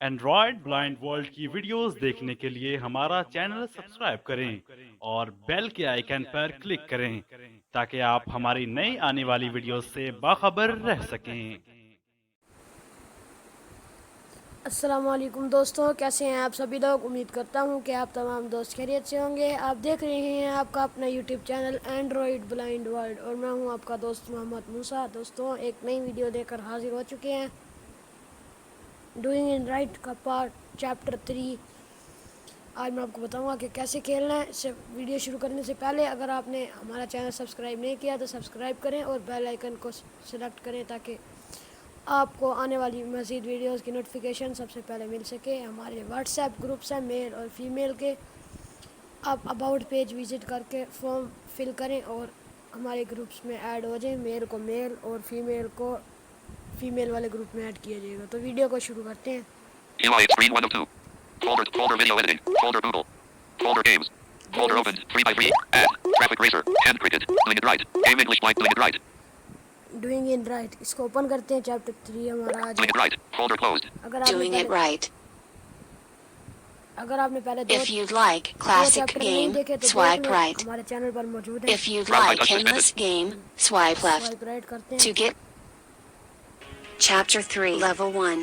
Android blind world की videos देखने के लिए हमारा चैनल सब्सक्राइब करें और बेल के आइकन पर क्लिक करें ताकि आप हमारी नई आने वाली वीडियोस से बाखबर रह सकें। अस्सलामुअलैकुम दोस्तों, कैसे हैं आप सभी लोग। उम्मीद करता हूं कि आप तमाम दोस्त खैरियत से होंगे। आप देख रहे हैं आपका अपना YouTube channel Android blind world और मैं हूं आपका दोस्त मोहम्मद मूसा। दोस्तों, एक नई वीडियो लेकर हाजिर हो चुके हैं। डूइंग इन राइट का पार्ट चैप्टर 3। आज मैं आपको बताऊंगा कि कैसे खेलना है। इससे वीडियो शुरू करने से पहले अगर आपने हमारा चैनल सब्सक्राइब नहीं किया तो सब्सक्राइब करें और बेल आइकन को सिलेक्ट करें ताकि आपको आने वाली मज़ीद वीडियोस की नोटिफिकेशन सबसे पहले मिल सके। हमारे व्हाट्सएप ग्रुप्स हैं मेल और फीमेल के। आप अबाउट पेज विज़िट करके फॉर्म फिल करें और हमारे ग्रुप्स में ऐड हो जाएं। मेल को मेल और फीमेल को फीमेल वाले ग्रुप में ऐड किया जाएगा। तो वीडियो को शुरू करते हैं। UI screen 102. Folder video editing. Folder Google. Folder games. Folder opened 3 by 3. Add. Traffic racer. Hand cricket. Doing it right. Game English like doing it right. Doing in right, इसको open करते हैं। Chapter 3 हमारा आज Doing it right. Folder closed. अगर Doing it right. पहले If you'd like classic chapter नहीं game, देखे तो swipe देख लें, right. हमारे चैनल पर मौजूद है। If you'd Right, like touch endless suspended. game, swipe left. Swipe right करते To हैं। get Chapter 3 Level 1.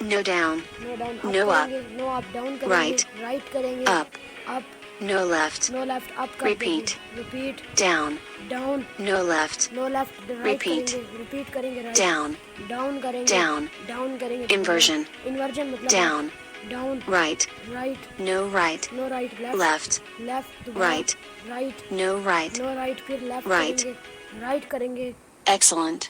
No down, no down up No up. करेंगे, नो अप डाउन करेंगे, Right. राइट करेंगे, up, up, no left, no left up कर Repeat. देंगे, repeat, down, down, no left, no left right Repeat. करेंगे, repeat करेंगे, right, down, down करेंगे, Down. Down करेंगे, Inversion. Inversion मतलब down, down, right, right, no right, no right, left, left, right, right, no right. No right, फिर left Right. करेंगे, right करेंगे। Excellent.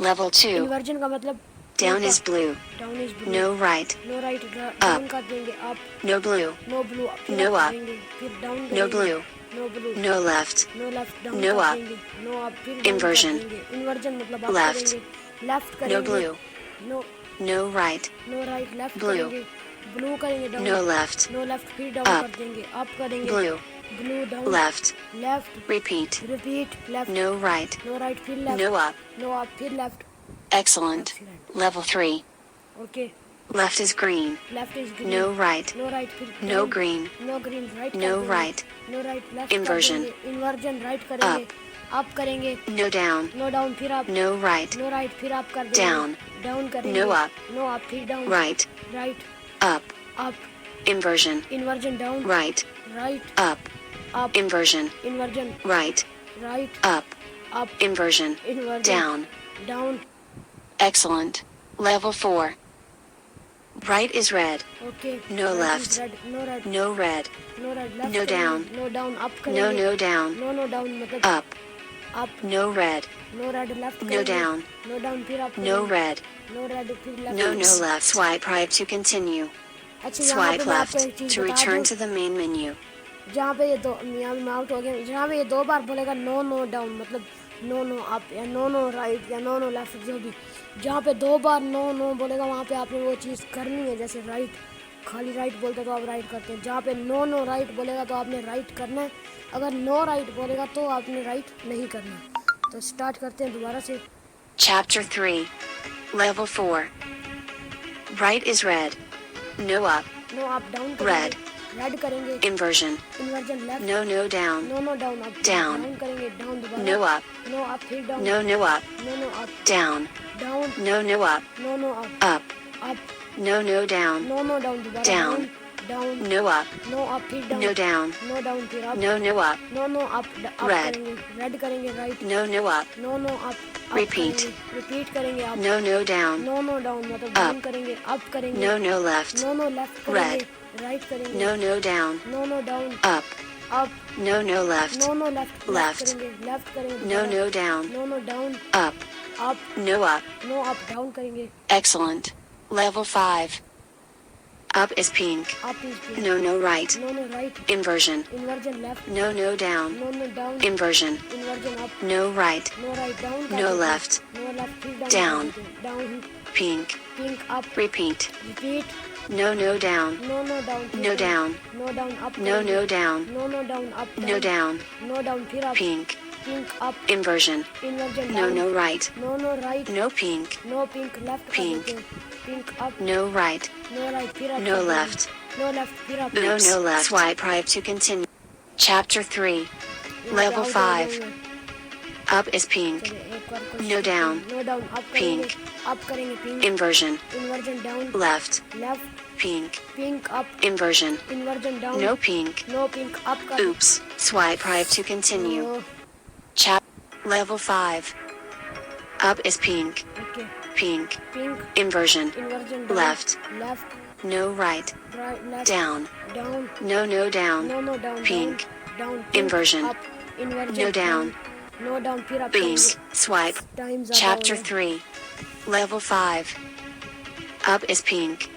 Level 2. Inversion का मतलब Down is blue, down is blue, no right, no right down कर देंगे, up, no blue, no blue, No up. फिर down no करेंगे, blue, no blue, no left, no left down No कर up. देंगे, no up, फिर down Inversion. कर देंगे। Inversion मतलब अप Left. करेंगे, लेफ्ट no करेंगे, blue, no no right, no right, left Blue. करेंगे, ब्लू करेंगे, down, no left, no left, फिर डाउन Up. कर देंगे, अप करेंगे, blue, blue, down, left, left, repeat, repeat, left, no right, no right, फिर left, no up. No up, फिर left. Excellent. Level 3. Okay, Left is green, left is green, no right, no right, फिर no down, green, no green, right no right, no right, left Inversion. Inversion right करेंगे, up करेंगे, no down, no down, फिर up, no right, no right, फिर up कर देंगे, Down. Down करेंगे, No up. No up, फिर down, right, right, up, up, inversion, inversion down, right, right, up, up, inversion, inversion, right, right, up, up, inversion, inversion, down. Down. Excellent. Level 4. Right is red, okay, No left. No right, no red, no right, left No down. No down, up no करेंगे, no down, no down मतलब up, up, no red, no right, left No करेंगे, down. No down, फिर up no करेंगे, red, no red, फिर left, no left. Swipe right to continue. अच्छा, यहाँ पे Swipe मैं आपको left एक चीज़ to बता return दूँ। to the main menu. जहाँ पे ये दो यहाँ मैं आउट हो गया, जहाँ पे ये दो बार बोलेगा नो नो डाउन मतलब नो नो अप या नो नो राइट या नो नो लेफ्ट, जो भी जहाँ पे दो बार नो नो बोलेगा वहाँ पे आपने वो चीज़ करनी है। जैसे राइट, खाली राइट बोलते तो आप राइट करते हैं। जहाँ पे नो नो राइट बोलेगा तो आपने राइट करना है। अगर नो राइट बोलेगा तो आपने राइट नहीं करना है। तो स्टार्ट करते हैं दोबारा से। Chapter 3. Level 4. Right is red, no up, no up down Red. Red करेंगे, inversion, inversion left, no no down, no no down up, Down. Down करेंगे, डाउन दोबारा, no up, नो अप, फिर down, no no up, no no up, down, down, no no up, no no up, up, up, no no down, no no down दोबारा, Down. Down, no up, no up, फिर down, no down, no down, फिर up, no no up, no no up, up Red. करेंगे, red करेंगे, right, no no up, no no up, Repeat. Repeat करेंगे, up, no no down, no no down मतलब down करेंगे, up करेंगे, no no left, no no left करेंगे, right करेंगे, no no down, no no down, up, up, no no left, no no left, Left. करेंगे, left करेंगे, no दोबारा, no down, no no down, up, up, no up. No up, down करेंगे, Excellent. Level 5. Up is pink, up is no no right, no no right, inversion, inversion left, no no down, no no down, inversion, inversion up, no right, no right, down No left. No left, फिर Down. Down, pink, pink up, repeat, repeat, no no down, no no down, no down, no down up, no no down, no no down up, no down, no down, फिर up, pink, pink up, Inversion. inversion No, down, no right. no right, No pink. no pink left Pink. करेंगे, pink up, No right. no right फिर up No करेंगे, left. no left फिर up No, no left. Swipe right to continue. Chapter 3. Level 5. Up is pink. चलिए एक बार कोशिश No करते down. हैं, no down up Pink. करेंगे, up करेंगे pink, Inversion. inversion down, Left. left, Pink. pink up, Inversion. inversion down, No pink. no pink up करेंगे, Oops. Swipe right to continue. no, Level 5. Up is pink. okay, Pink. pink, Inversion. inversion down, Left. left, No right. right, left, Down. down, No, no down. no, no down, Pink. down, Inversion. up, inversion No down. no down फिर up Pink. करेंगे, Swipe. time ज़्यादा Chapter हो रहा है। 3. Level 5. Up is pink.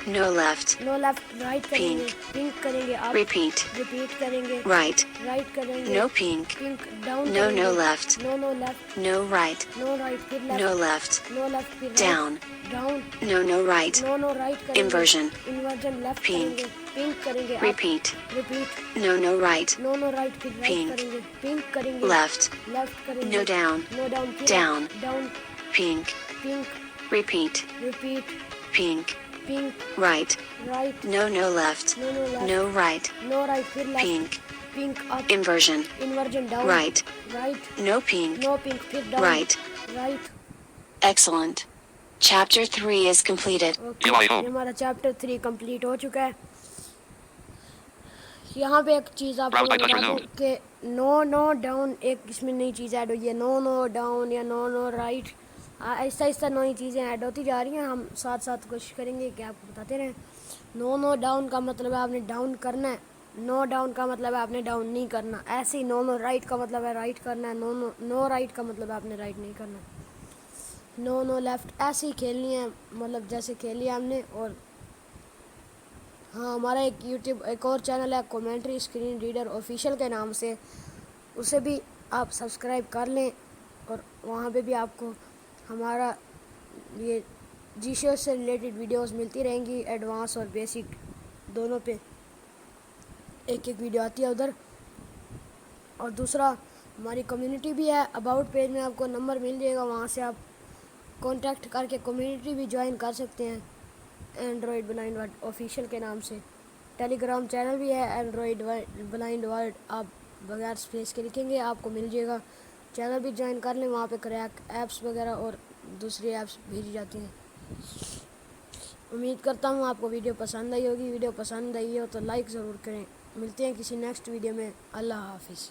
No left. No left, right करेंगे, pink करेंगे up, Repeat. repeat करेंगे, Right. right करेंगे, No pink. pink down No, करेंगे, no left. no left, No right. no right फिर left, No left. no left फिर right, Down. down, No, no right. no right करेंगे, Inversion. inversion left Pink. करेंगे, pink करेंगे up, Repeat. repeat, No, no right. no right फिर right Pink. करेंगे, pink करेंगे, Left. left करेंगे, No down. no down फिर Down. down, Pink. pink, Repeat. repeat, Pink. pink, Right. right, No, no left. no left, No right. no right फिर left, Pink. pink up, Inversion. inversion down, Right. right, No pink. no pink फिर down, Right. right, Excellent. Chapter 3 is completed. Okay UI ये home. हमारा chapter 3 complete हो चुका है। यहाँ पे एक चीज़ आपको Browse by मैं touch बता दूँ resumed. कि नो डाउन एक इसमें नई चीज़ ऐड हुई है, नो डाउन या नो राइट, आहिस्ता आहिस्ता नई चीज़ें ऐड होती जा रही हैं। हम साथ साथ कोशिश करेंगे कि आपको बताते रहें। नो डाउन का मतलब है आपने डाउन करना है, नो डाउन का मतलब है आपने डाउन नहीं करना। ऐसे ही नो राइट का मतलब है राइट करना है, नो राइट का मतलब है आपने राइट नहीं करना। नो लेफ़्ट ऐसे ही खेलनी है, मतलब जैसे खेली है हमने। और हाँ, हमारा एक और चैनल है कमेंट्री स्क्रीन रीडर ऑफिशियल के नाम से, उसे भी आप सब्सक्राइब कर लें। और वहाँ पे भी आपको हमारा ये जीशो से रिलेटेड वीडियोस मिलती रहेंगी, एडवांस और बेसिक दोनों पे एक वीडियो आती है उधर। और दूसरा हमारी कम्युनिटी भी है, अबाउट पेज में आपको नंबर मिल जाएगा, वहाँ से आप कांटेक्ट करके कम्युनिटी भी ज्वाइन कर सकते हैं एंड्रॉयड ब्लाइंड वर्ल्ड ऑफिशियल के नाम से। टेलीग्राम चैनल भी है एंड्रॉयड ब्लाइंड वर्ल्ड, आप बगैर स्पेस के लिखेंगे आपको मिल जाएगा। चैनल भी ज्वाइन कर लें, वहाँ पे क्रैक ऐप्स वगैरह और दूसरी ऐप्स भेजी जाती हैं। उम्मीद करता हूँ आपको वीडियो पसंद आई होगी। वीडियो पसंद आई हो तो लाइक ज़रूर करें। मिलते हैं किसी नेक्स्ट वीडियो में। अल्लाह हाफिज़।